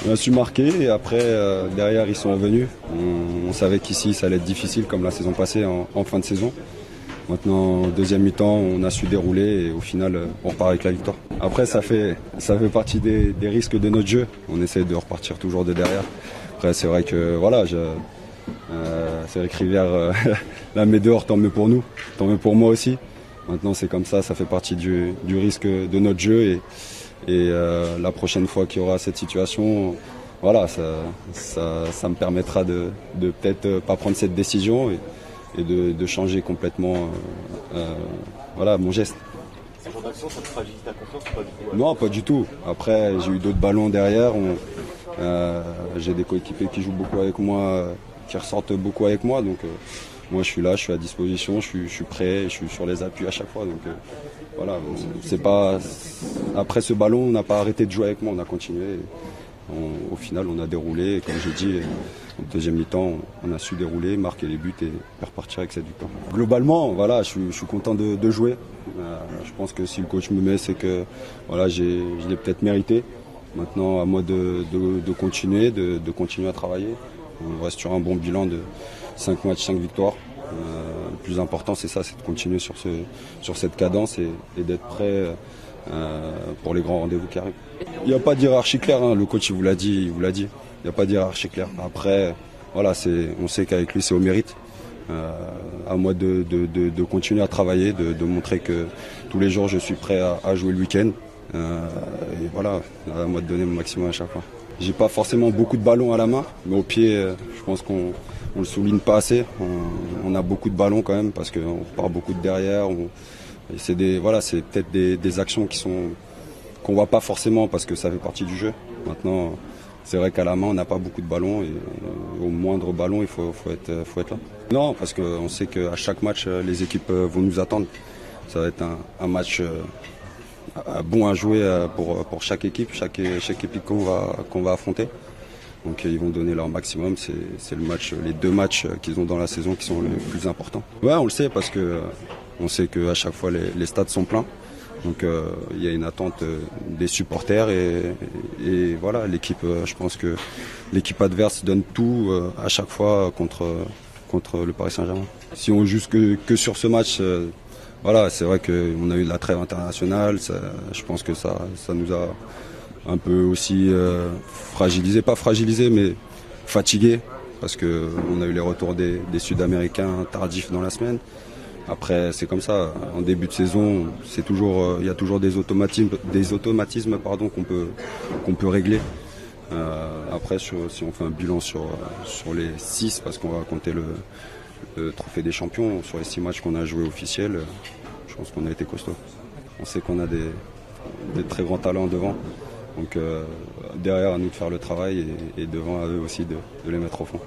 On a su marquer et après, derrière, ils sont revenus. On savait qu'ici, ça allait être difficile comme la saison passée en fin de saison. Maintenant, deuxième mi-temps, on a su dérouler et au final, on repart avec la victoire. Après, ça fait partie des risques de notre jeu. On essaie de repartir toujours de derrière. Après, c'est vrai que voilà, c'est vrai que Rivière la met dehors, tant mieux pour nous, tant mieux pour moi aussi. Maintenant, c'est comme ça fait partie du risque de notre jeu et la prochaine fois qu'il y aura cette situation, voilà, ça me permettra de peut-être pas prendre cette décision et de changer complètement voilà, mon geste. Ce genre d'action, ça te fragilise ta confiance ou pas du tout? Non, pas du tout. Après, j'ai eu d'autres ballons derrière. J'ai des coéquipiers qui jouent beaucoup avec moi, qui ressortent beaucoup avec moi. Donc moi, je suis là, je suis à disposition, je suis prêt, je suis sur les appuis à chaque fois. Donc voilà, c'est pas. Après ce ballon, on n'a pas arrêté de jouer avec moi, on a continué. Au final, on a déroulé. Et comme j'ai dit, en deuxième mi-temps, on a su dérouler, marquer les buts et repartir avec cette victoire. Globalement, voilà, je suis content de jouer. Je pense que si le coach me met, c'est que voilà, je l'ai peut-être mérité. Maintenant, à moi de continuer, de continuer à travailler. On reste sur un bon bilan de 5 matchs, 5 victoires. Le plus important, c'est ça, c'est de continuer sur cette cadence et d'être prêt pour les grands rendez-vous qui arrivent. Il n'y a pas de hiérarchie claire, hein. Le coach il vous l'a dit. Il n'y a pas de hiérarchie claire. Après, voilà, on sait qu'avec lui c'est au mérite. À moi de continuer à travailler, de montrer que tous les jours je suis prêt à jouer le week-end. Et voilà, à moi de donner mon maximum à chaque fois. J'ai pas forcément beaucoup de ballons à la main, mais au pied, je pense qu'on le souligne pas assez. On a beaucoup de ballons quand même parce qu'on part beaucoup de derrière. C'est peut-être des actions qu'on voit pas forcément parce que ça fait partie du jeu. Maintenant, c'est vrai qu'à la main, on n'a pas beaucoup de ballons et au moindre ballon, il faut être là. Non, parce qu'on sait qu'à chaque match, les équipes vont nous attendre. Ça va être un match bon à jouer pour chaque équipe, chaque équipe qu'on va affronter. Donc ils vont donner leur maximum. C'est les 2 matchs qu'ils ont dans la saison qui sont les plus importants. Ouais, on le sait parce que on sait qu'à chaque fois les stades sont pleins. Donc il y a une attente des supporters et voilà, l'équipe, je pense que l'équipe adverse donne tout à chaque fois contre le Paris Saint-Germain. Si on joue que sur ce match, voilà, c'est vrai qu'on a eu de la trêve internationale, je pense que ça nous a un peu aussi fragilisé, pas fragilisé, mais fatigué, parce qu'on a eu les retours des Sud-Américains tardifs dans la semaine. Après, c'est comme ça. En début de saison, il y a toujours des automatismes qu'on peut régler. Après, si on fait un bilan sur les 6, parce qu'on va compter le trophée des champions, sur les 6 matchs qu'on a joués officiels, je pense qu'on a été costaud. On sait qu'on a des très grands talents devant. Donc derrière, à nous de faire le travail et devant à eux aussi de les mettre au fond.